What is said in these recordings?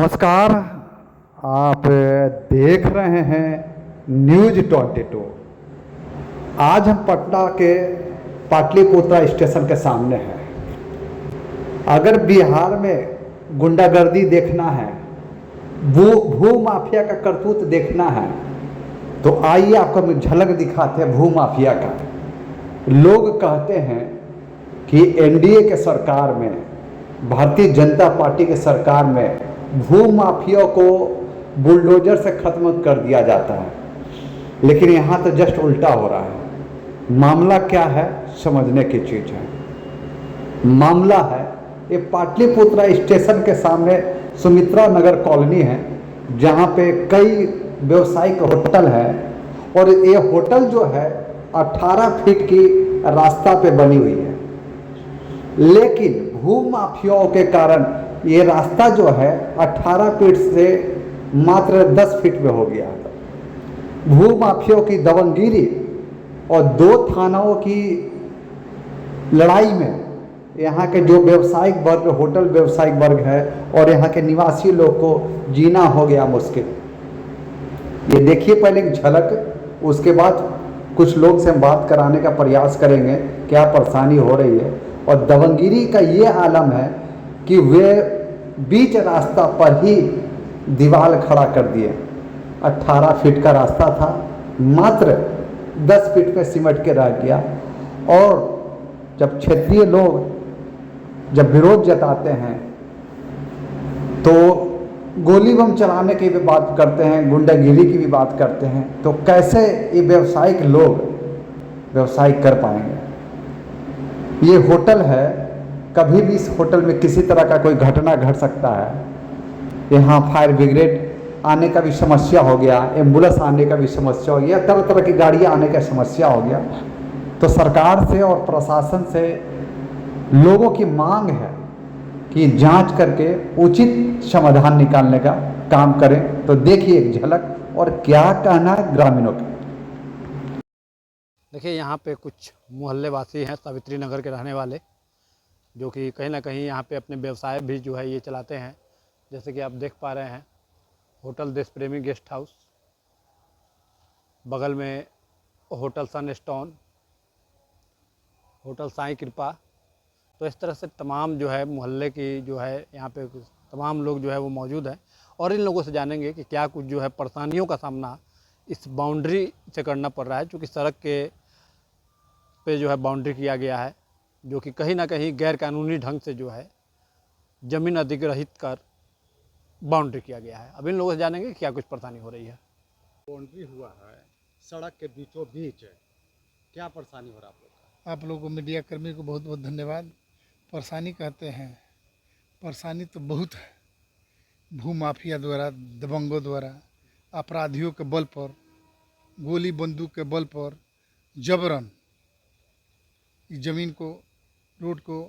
नमस्कार। आप देख रहे हैं न्यूज़ 22। आज हम पटना के पाटलिपुत्रा स्टेशन के सामने हैं। अगर बिहार में गुंडागर्दी देखना है, भू माफिया का करतूत देखना है, तो आइए आपको हम झलक दिखाते हैं भू माफिया का। लोग कहते हैं कि एनडीए के सरकार में, भारतीय जनता पार्टी के सरकार में भू माफिया को बुलडोजर से ख़त्म कर दिया जाता है, लेकिन यहाँ तो जस्ट उल्टा हो रहा है। मामला क्या है, समझने की चीज़ है। मामला है ये पाटलिपुत्रा स्टेशन के सामने सुमित्रा नगर कॉलोनी है, जहाँ पे कई व्यवसायिक होटल है, और ये होटल जो है 18 फीट की रास्ता पे बनी हुई है। लेकिन भू माफियाओं के कारण ये रास्ता जो है 18 फीट से मात्र 10 फीट में हो गया है। भू माफियाओं की दबंगगिरी और 2 थानाओं की लड़ाई में यहाँ के जो व्यवसायिक वर्ग, होटल व्यवसायिक वर्ग है, और यहाँ के निवासी लोग को जीना हो गया मुश्किल। ये देखिए पहले एक झलक, उसके बाद कुछ लोग से हम बात कराने का प्रयास करेंगे क्या परेशानी हो रही है। और दबंगगिरी का ये आलम है कि वे बीच रास्ता पर ही दीवार खड़ा कर दिए। 18 फीट का रास्ता था, मात्र 10 फीट में सिमट के रह गया। और जब क्षेत्रीय लोग जब विरोध जताते हैं तो गोली बम चलाने की भी बात करते हैं, गुंडागिरी की भी बात करते हैं, तो कैसे ये व्यावसायिक लोग व्यवसाय कर पाएंगे। ये होटल है, कभी भी इस होटल में किसी तरह का कोई घटना घट सकता है। यहाँ फायर ब्रिगेड आने का भी समस्या हो गया, एम्बुलेंस आने का भी समस्या हो गया, तरह तरह की गाड़ियाँ आने का समस्या हो गया। तो सरकार से और प्रशासन से लोगों की मांग है कि जांच करके उचित समाधान निकालने का काम करें। तो देखिए एक झलक और क्या कहना है ग्रामीणों का। देखिए यहाँ पे कुछ मोहल्ले वासी हैं, सावित्री नगर के रहने वाले, जो कि कहीं ना कहीं यहाँ पे अपने व्यवसाय भी जो है ये चलाते हैं। जैसे कि आप देख पा रहे हैं, होटल देश प्रेमी गेस्ट हाउस, बगल में होटल सनस्टोन, होटल साईं कृपा। तो इस तरह से तमाम जो है मोहल्ले की जो है यहाँ पे तमाम लोग जो है वो मौजूद हैं, और इन लोगों से जानेंगे कि क्या कुछ जो है परेशानियों का सामना इस बाउंड्री से करना पड़ रहा है, क्योंकि सड़क के पे जो है बाउंड्री किया गया है, जो कि कहीं ना कहीं गैर कानूनी ढंग से जो है ज़मीन अधिग्रहित कर बाउंड्री किया गया है। अब इन लोगों से जानेंगे क्या कुछ परेशानी हो रही है। बाउंड्री हुआ है सड़क के बीचों बीच, क्या परेशानी हो रहा है आप लोग का? आप लोगों को, मीडिया कर्मी को बहुत बहुत धन्यवाद। परेशानी कहते हैं, परेशानी तो बहुत है। भू माफिया द्वारा, दबंगों द्वारा, अपराधियों के बल पर, गोली बंदूक के बल पर जबरन इस ज़मीन को, रोड को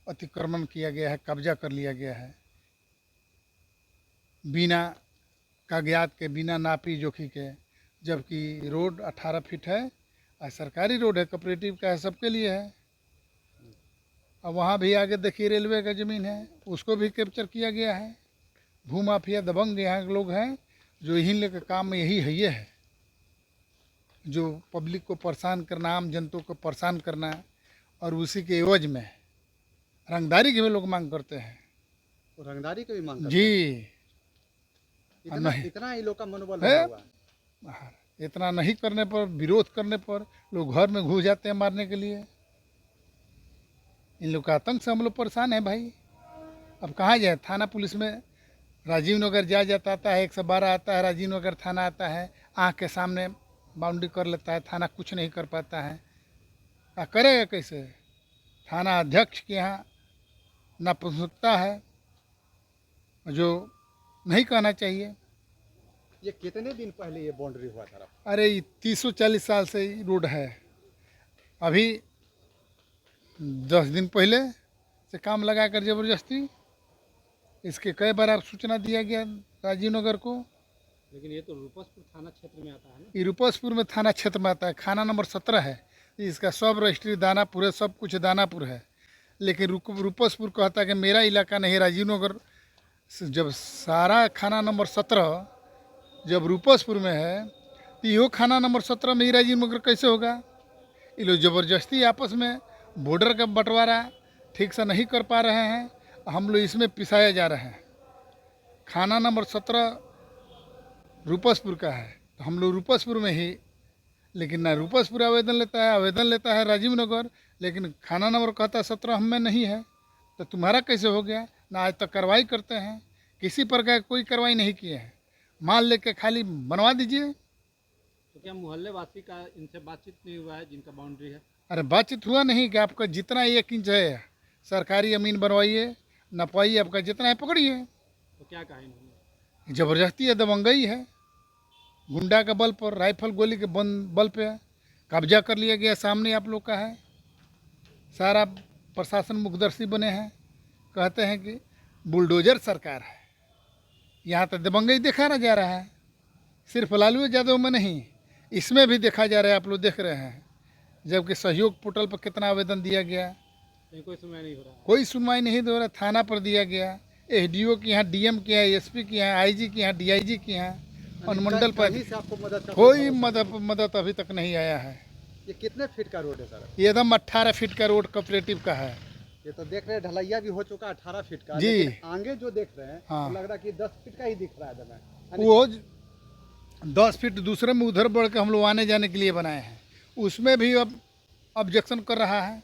अतिक्रमण किया गया है, कब्जा कर लिया गया है। बिना कागजात के, बिना नापी जोखी के, जबकि रोड 18 फीट है और सरकारी रोड है, कोऑपरेटिव का है, सबके लिए है। और वहाँ भी आगे देखिए रेलवे का ज़मीन है, उसको भी कैप्चर किया गया है। भू माफिया दबंग यहाँ के लोग हैं, जो यही लेकर काम में यही है, ये है जो पब्लिक को परेशान करना, आम जनता को परेशान करना, और उसी के एवज में रंगदारी की भी लोग मांग करते हैं। तो रंगदारी की भी मांग करते जी हैं? इतना ही लोग का मनोबल है। हुआ है। इतना नहीं करने पर, विरोध करने पर लोग घर में घुस जाते हैं मारने के लिए। इन लोग का आतंक से हम लोग परेशान हैं भाई। अब कहाँ जाए, थाना पुलिस में राजीव नगर जाता है, 112 आता है, राजीव नगर थाना आता है, आँख के सामने बाउंड्री कर लेता है, थाना कुछ नहीं कर पाता है। क्या करेगा कैसे? थाना अध्यक्ष के यहाँ नापसंदता है, जो नहीं कहना चाहिए। ये कितने दिन पहले ये बाउंड्री हुआ था? अरे 30-40 साल से रोड है, अभी 10 दिन पहले से काम लगा कर ज़बरदस्ती इसके कई बार आप सूचना दिया गया राजीव नगर को। लेकिन ये तो रूपसपुर थाना क्षेत्र में आता है ना? ये रूपसपुर में थाना क्षेत्र में आता है, खाना नंबर 17 है। इसका सब रजिस्ट्री दानापुर है, सब कुछ दानापुर है। लेकिन रूपसपुर कहता है कि मेरा इलाका नहीं, राजीव नगर जब सारा खाना नंबर 17 जब रूपसपुर में है तो यो खाना नंबर 17 में ही राजीव नगर कैसे होगा? ये लोग ज़बरदस्ती आपस में बॉर्डर का बंटवारा ठीक से नहीं कर पा रहे हैं, हम लोग इसमें पिसाए जा रहे हैं। खाना नंबर 17 रूपसपुर का है तो हम लोग रूपसपुर में ही, लेकिन ना रूपसपुर आवेदन लेता है राजीव नगर, लेकिन खाना नंबर कहता है 17 हम में नहीं है। तो तुम्हारा कैसे हो गया? ना आज तक कार्रवाई करते हैं, किसी प्रकार कोई कार्रवाई नहीं किए हैं, माल लेके खाली बनवा दीजिए। तो क्या मोहल्ले वासी का इनसे बातचीत नहीं हुआ है जिनका बाउंड्री है? अरे बातचीत हुआ नहीं कि आपका जितना 1 इंच है सरकारी ज़मीन बनवाइए, नपवाइए, आपका जितना है पकड़िए। तो क्या कहा इन्होंने? ज़बरदस्ती है, दबंगई है, गुंडा का बल पर, राइफल गोली के बल पे कब्जा कर लिया गया। सामने आप लोग का है, सारा प्रशासन मुखदर्शी बने हैं, कहते हैं कि बुलडोजर सरकार है। यहाँ तो दबंगई देखा ना जा रहा है, सिर्फ लालू यादव में नहीं, इसमें भी देखा जा रहा है, आप लोग देख रहे हैं। जबकि सहयोग पोर्टल पर कितना आवेदन दिया गया, कोई सुनवाई नहीं हो रहा है। कोई सुनवाई नहीं हो रहा। थाना पर दिया गया, एसडीओ के यहाँ, डीएम के यहाँ, एसपी के यहाँ, आईजी के यहाँ, डीआईजी के यहाँ, अनुमंडल पर कहीं से आपको मदद का कोई मदद अभी तक नहीं आया है। ये कितने फीट का रोड है सर? ये एकदम 18 फीट का रोड कोऑपरेटिव का है। ये तो देख रहे हैं ढलैया भी हो चुका है 18 फीट का, जी। लेकिन आगे जो देख रहे हैं हाँ। तो लग रहा है कि 10 फीट का ही दिख रहा है हमें। वो 10 फीट दूसरे में उधर बढ़ के हम लोग आने जाने के लिए बनाए हैं, उसमें भी अब ऑब्जेक्शन कर रहा है,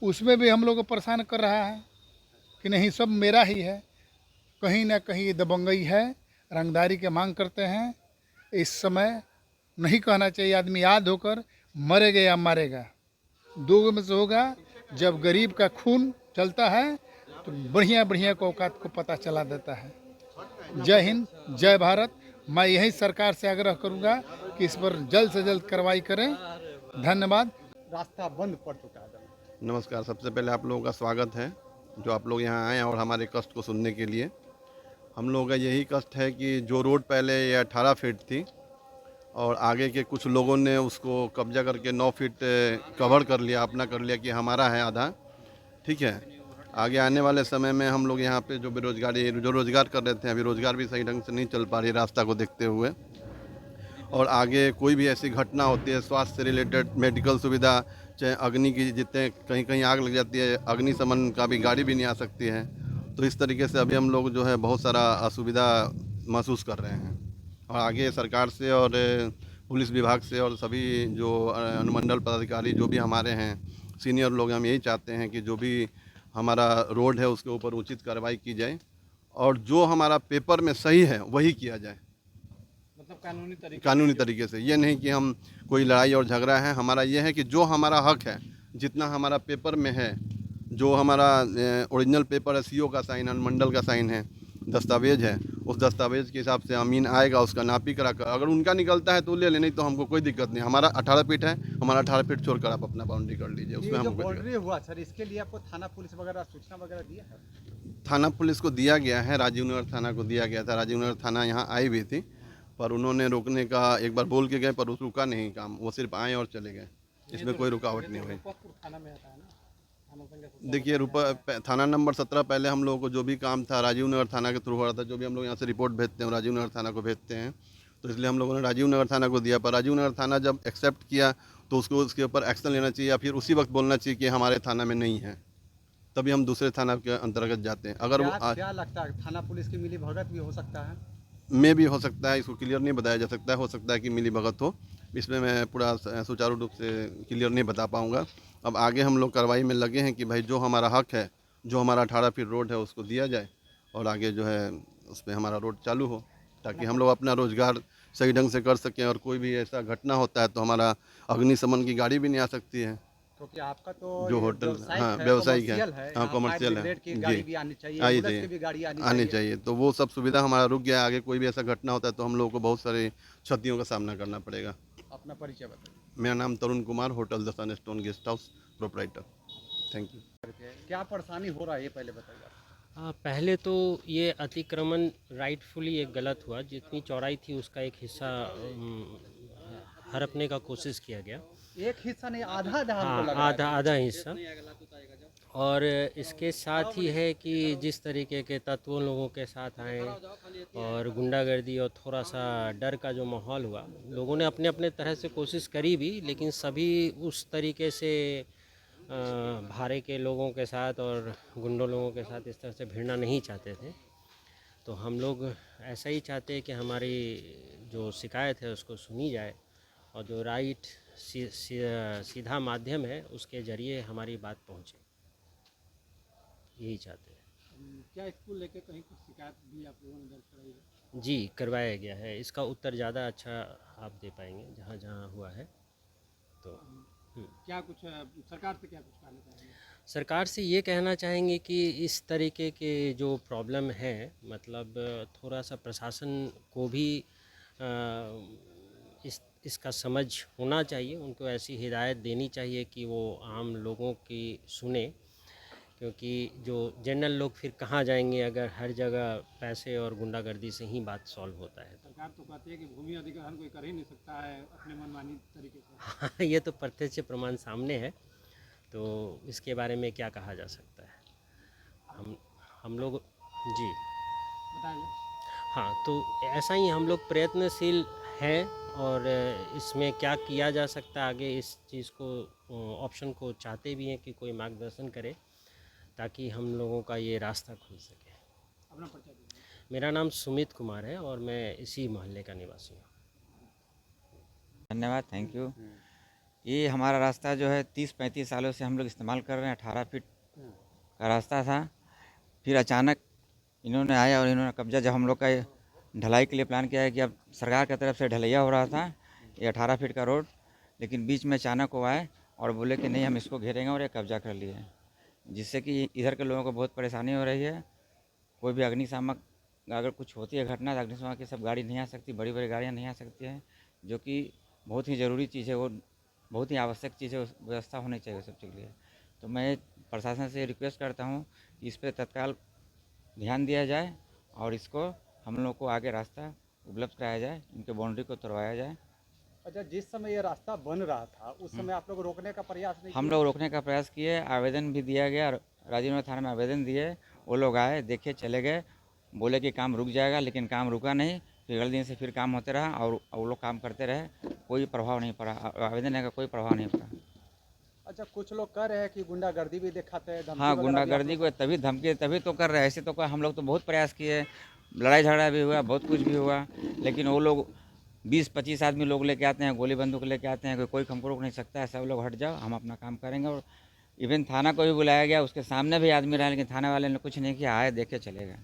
उसमें भी हम लोग को परेशान कर रहा है कि नहीं सब मेरा ही है। कहीं ना कहीं दबंगई है, रंगदारी के मांग करते हैं। इस समय नहीं कहना चाहिए, आदमी याद होकर मरेगा या मारेगा, दो में से होगा। जब गरीब का खून चलता है तो बढ़िया बढ़िया को औकात को पता चला देता है। जय हिंद, जय भारत। मैं यही सरकार से आग्रह करूंगा कि इस पर जल्द से जल्द कार्रवाई करें। धन्यवाद। रास्ता बंद पड़ चुका है। नमस्कार, सबसे पहले आप लोगों का स्वागत है जो आप लोग यहाँ आए और हमारे कष्ट को सुनने के लिए। हम लोगों का यही कष्ट है कि जो रोड पहले ये 18 फीट थी और आगे के कुछ लोगों ने उसको कब्जा करके 9 फीट कवर कर लिया, अपना कर लिया कि हमारा है आधा। ठीक है, आगे आने वाले समय में हम लोग यहाँ पे जो बेरोजगारी जो रोज़गार कर रहे थे, अभी रोज़गार भी सही ढंग से नहीं चल पा रही रास्ता को देखते हुए। और आगे कोई भी ऐसी घटना होती है स्वास्थ्य से रिलेटेड, मेडिकल सुविधा, चाहे अग्नि की, जितने कहीं कहीं आग लग जाती है, अग्निशमन का भी गाड़ी भी नहीं आ सकती है। तो इस तरीके से अभी हम लोग जो है बहुत सारा असुविधा महसूस कर रहे हैं। और आगे सरकार से और पुलिस विभाग से और सभी जो अनुमंडल पदाधिकारी जो भी हमारे हैं सीनियर लोग, हम यही चाहते हैं कि जो भी हमारा रोड है उसके ऊपर उचित कार्रवाई की जाए और जो हमारा पेपर में सही है वही किया जाए, मतलब कानूनी तरीके से। ये नहीं कि हम कोई लड़ाई और झगड़ा है, हमारा ये है कि जो हमारा हक है, जितना हमारा पेपर में है, जो हमारा ओरिजिनल पेपर है, सीओ का साइन, अनुमंडल का साइन है, दस्तावेज है, उस दस्तावेज के हिसाब से अमीन आएगा, उसका नापी करा कर अगर उनका निकलता है तो ले ले, नहीं तो हमको कोई दिक्कत नहीं। हमारा 18 फीट है, हमारा 18 फीट छोड़कर आप अपना बाउंड्री कर लीजिए, उसमें हमको बाउंड्री हुआ सर, इसके लिए आपको थाना पुलिस वगैरह सूचना वगैरह दिया है? थाना पुलिस को दिया गया है, राजीव नगर थाना को दिया गया था। राजीव नगर थाना यहाँ आई भी थी पर उन्होंने रोकने का एक बार बोल के गए पर उस रुका नहीं काम, वो सिर्फ आए और चले गए, इसमें कोई रुकावट नहीं हुई। थाना में आता है ना? देखिए थाना नंबर 17 पहले हम लोगों को जो भी काम था राजीव नगर थाना के थ्रू हो रहा था। जो भी हम लोग यहाँ से रिपोर्ट भेजते हैं राजीव नगर थाना को भेजते हैं, तो इसलिए हम लोगों ने राजीव नगर थाना को दिया। पर राजीव नगर थाना जब एक्सेप्ट किया तो उसको उसके ऊपर एक्शन लेना चाहिए या फिर उसी वक्त बोलना चाहिए कि हमारे थाना में नहीं है, तभी हम दूसरे थाना के अंतर्गत जाते हैं। अगर वो क्या लगता है थाना पुलिस की मिली भगत भी हो सकता है? में भी हो सकता है, इसको क्लियर नहीं बताया जा सकता है, हो सकता है कि मिली भगत हो, इसमें मैं पूरा सुचारू रूप से क्लियर नहीं बता पाऊँगा। अब आगे हम लोग कार्रवाई में लगे हैं कि भाई जो हमारा हक है, जो हमारा 18 फीट रोड है उसको दिया जाए और आगे जो है उस पर हमारा रोड चालू हो, ताकि हम लोग अपना रोज़गार सही ढंग से कर सकें। और कोई भी ऐसा घटना होता है तो हमारा अग्निशमन की गाड़ी भी नहीं आ सकती है, क्योंकि आपका तो जो होटल हाँ व्यावसायिक है, हाँ कमर्शियल है जी, आनी चाहिए, आनी एम्बुलेंस की भी गाड़ी आनी चाहिए। तो वो सब सुविधा हमारा रुक गया। आगे कोई भी ऐसा घटना होता है तो हम लोगों को बहुत सारी क्षतियों का सामना करना पड़ेगा। अपना परिचय बताइए। मेरा नाम Tarun Kumar, hotel the Sunstone guest house proprietor. Thank you. क्या परेशानी हो रहा है ये पहले बताइए। पहले तो ये अतिक्रमण राइटफुली एक गलत हुआ। जितनी चौड़ाई थी उसका एक हिस्सा हड़पने का कोशिश किया गया। एक हिस्सा नहीं, आधा आधा हमको हाँ, लग रहा है। आधा हिस्सा। और इसके साथ ही है कि जिस तरीके के तत्वों लोगों के साथ आए और गुंडागर्दी और थोड़ा सा डर का जो माहौल हुआ, लोगों ने अपने अपने तरह से कोशिश करी भी, लेकिन सभी उस तरीके से भारे के लोगों के साथ और गुंडों लोगों के साथ इस तरह से भिड़ना नहीं चाहते थे। तो हम लोग ऐसा ही चाहते हैं कि हमारी जो शिकायत है उसको सुनी जाए और जो राइट सीधा माध्यम है उसके ज़रिए हमारी बात पहुँचे, यही चाहते हैं। क्या इसको लेकर कहीं कुछ शिकायत भी आप लोगों ने दर्ज कराई है? जी, करवाया गया है। इसका उत्तर ज़्यादा अच्छा आप दे पाएंगे जहाँ जहाँ हुआ है। तो क्या कुछ सरकार से क्या कुछ कहना चाहेंगे? सरकार से ये कहना चाहेंगे कि इस तरीके के जो प्रॉब्लम है, मतलब थोड़ा सा प्रशासन को भी इसका समझ होना चाहिए, उनको ऐसी हिदायत देनी चाहिए कि वो आम लोगों की सुने, क्योंकि जो जनरल लोग फिर कहाँ जाएंगे अगर हर जगह पैसे और गुंडागर्दी से ही बात सॉल्व होता है। सरकार तो कहती है कि भूमि अधिग्रहण कोई कर ही नहीं सकता है अपने मनमानी तरीके से। हाँ, ये तो प्रत्यक्ष प्रमाण सामने है, तो इसके बारे में क्या कहा जा सकता है। हम लोग जी बताइए। हाँ, तो ऐसा ही हम लोग प्रयत्नशील हैं और इसमें क्या किया जा सकता है आगे, इस चीज़ को ऑप्शन को चाहते भी हैं कि कोई मार्गदर्शन करे ताकि हम लोगों का ये रास्ता खुल सके। अपना परिचय दीजिए। मेरा नाम सुमित कुमार है और मैं इसी मोहल्ले का निवासी हूँ। धन्यवाद, थैंक यू। ये हमारा रास्ता जो है 30-35 सालों से हम लोग इस्तेमाल कर रहे हैं। 18 फीट का रास्ता था, फिर अचानक इन्होंने आया और इन्होंने कब्जा, जब हम लोग का ढलाई के लिए प्लान किया है कि अब सरकार की तरफ से ढलैया हो रहा था ये 18 फीट का रोड, लेकिन बीच में अचानक वो आए और बोले कि नहीं हम इसको घेरेंगे और ये कब्जा कर लिए, जिससे कि इधर के लोगों को बहुत परेशानी हो रही है। कोई भी अग्निशामक अगर कुछ होती है घटना तो अग्निशामक की सब गाड़ी नहीं आ सकती, बड़ी बड़ी गाड़ियाँ नहीं आ सकती हैं, जो कि बहुत ही ज़रूरी चीज़ है, वो बहुत ही आवश्यक चीज़ है, व्यवस्था होनी चाहिए सब चीज़ के लिए। तो मैं प्रशासन से रिक्वेस्ट करता हूँ कि इस पर तत्काल ध्यान दिया जाए और इसको हम लोग को आगे रास्ता उपलब्ध कराया जाए, इनके बाउंड्री को तोड़वाया जाए। अच्छा, जिस समय ये रास्ता बन रहा था उस समय आप लोग रोकने का प्रयास नहीं हम लोग रोकने का प्रयास किए, आवेदन भी दिया गया, राजीव थाना में आवेदन दिए, वो लोग आए, देखे, चले गए, बोले कि काम रुक जाएगा, लेकिन काम रुका नहीं। फिर अगले दिन से फिर काम होते रहा और वो लोग काम करते रहे, कोई प्रभाव नहीं पड़ा, आवेदन का कोई प्रभाव नहीं पड़ा। अच्छा, कुछ लोग कह रहे हैं कि गुंडागर्दी भी दिखाते हैं, धमकी हाँ, वगैरह भी गुंडागर्दी को तभी धमकी तभी तो कर रहे हैं, ऐसे तो हम लोग तो बहुत प्रयास किए, लड़ाई झगड़ा भी हुआ, बहुत कुछ भी हुआ, लेकिन वो लोग 20-25 आदमी लोग लेके आते हैं, गोली बंदूक लेके आते हैं, कोई हमको रोक नहीं सकता है, सब लोग हट जाओ, हम अपना काम करेंगे। और इवन थाना को भी बुलाया गया, उसके सामने भी आदमी रहा, लेकिन थाना वाले ने कुछ नहीं किया, आए, देखे, चले गए।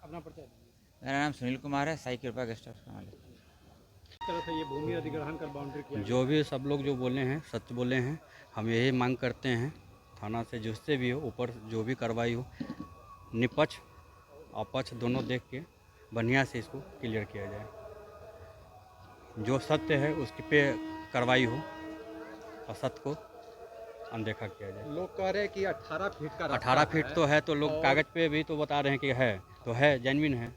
अपना परिचय दीजिए। मेरा नाम सुनील कुमार है, साई कृपा गेस्ट हाउस का मालिक। किस तरह से ये भूमि अधिग्रहण कर बाउंड्री किया? जो भी सब लोग जो बोले हैं सच बोले हैं, हम यही मांग करते हैं थाना से, जिससे भी हो ऊपर जो भी कार्रवाई हो, निपक्ष अपक्ष दोनों देख के बढ़िया से इसको क्लियर किया जाए, जो सत्य है उसके पे कार्रवाई हो और सत्य को अनदेखा किया जाए। लोग कह रहे हैं कि 18 फीट का रास्ता 18 फीट तो है, तो लोग कागज़ पे भी तो बता रहे हैं कि है, तो है, जेन्युइन है।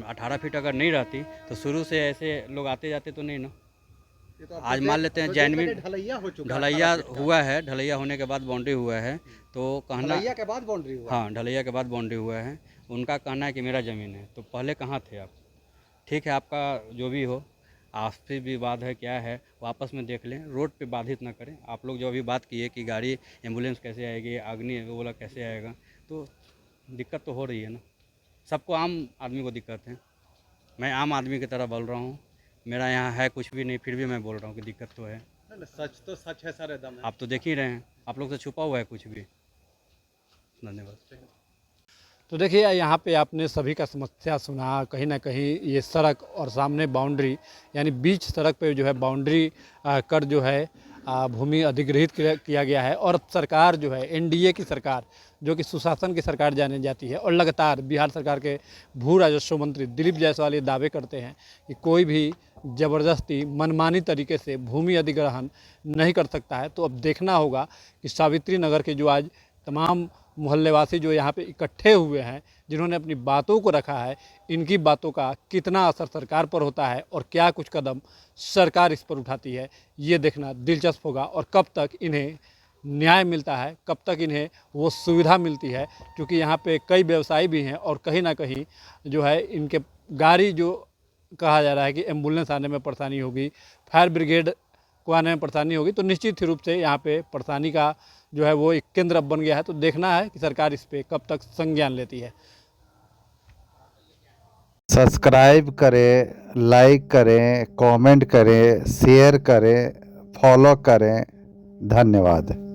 18 फीट अगर नहीं रहती तो शुरू से ऐसे लोग आते जाते तो नहीं ना। ये तो आज मान लेते हैं जेन्युइन ढलैया हो चुका है, ढलैया 18 फीट का। हुआ है, ढलैया होने के बाद बाउंड्री हुआ है, तो कहना ढलैया के बाद बाउंड्री हुआ। हाँ, ढलैया के बाद बाउंड्री हुआ है। उनका कहना है कि मेरा ज़मीन है, तो पहले कहाँ थे आप? ठीक है, आपका जो भी हो, आपसी विवाद है, क्या है, वापस में देख लें, रोड पे बाधित ना करें। आप लोग जो अभी बात किए कि गाड़ी एम्बुलेंस कैसे आएगी, अग्नि वाला कैसे आएगा, तो दिक्कत तो हो रही है ना, सबको, आम आदमी को दिक्कत है। मैं आम आदमी की तरह बोल रहा हूँ, मेरा यहाँ है कुछ भी नहीं, फिर भी मैं बोल रहा हूँ कि दिक्कत तो है। नहीं, सच तो सच है सर, एकदम है। आप तो देख ही रहे हैं, आप लोग से छुपा हुआ है कुछ भी। धन्यवाद। तो देखिए यहाँ पे आपने सभी का समस्या सुना। कहीं ना कहीं ये सड़क और सामने बाउंड्री, यानी बीच सड़क पे जो है बाउंड्री कर जो है भूमि अधिग्रहित किया गया है। और सरकार जो है एनडीए की सरकार, जो कि सुशासन की सरकार जानी जाती है, और लगातार बिहार सरकार के भू राजस्व मंत्री दिलीप जायसवाल ये दावे करते हैं कि कोई भी ज़बरदस्ती मनमानी तरीके से भूमि अधिग्रहण नहीं कर सकता है। तो अब देखना होगा कि सावित्री नगर के जो आज तमाम मोहल्लेवासी जो यहाँ पे इकट्ठे हुए हैं, जिन्होंने अपनी बातों को रखा है, इनकी बातों का कितना असर सरकार पर होता है और क्या कुछ कदम सरकार इस पर उठाती है, ये देखना दिलचस्प होगा। और कब तक इन्हें न्याय मिलता है, कब तक इन्हें वो सुविधा मिलती है, क्योंकि यहाँ पे कई व्यवसायी भी हैं और कहीं ना कहीं जो है इनके गाड़ी जो कहा जा रहा है कि एम्बुलेंस आने में परेशानी होगी, फायर ब्रिगेड को आने में परेशानी होगी, तो निश्चित ही रूप से यहाँ पे परेशानी का जो है वो एक केंद्र अब बन गया है। तो देखना है कि सरकार इस पे कब तक संज्ञान लेती है। सब्सक्राइब करें, लाइक करें, कमेंट करें, शेयर करें, फॉलो करें। धन्यवाद।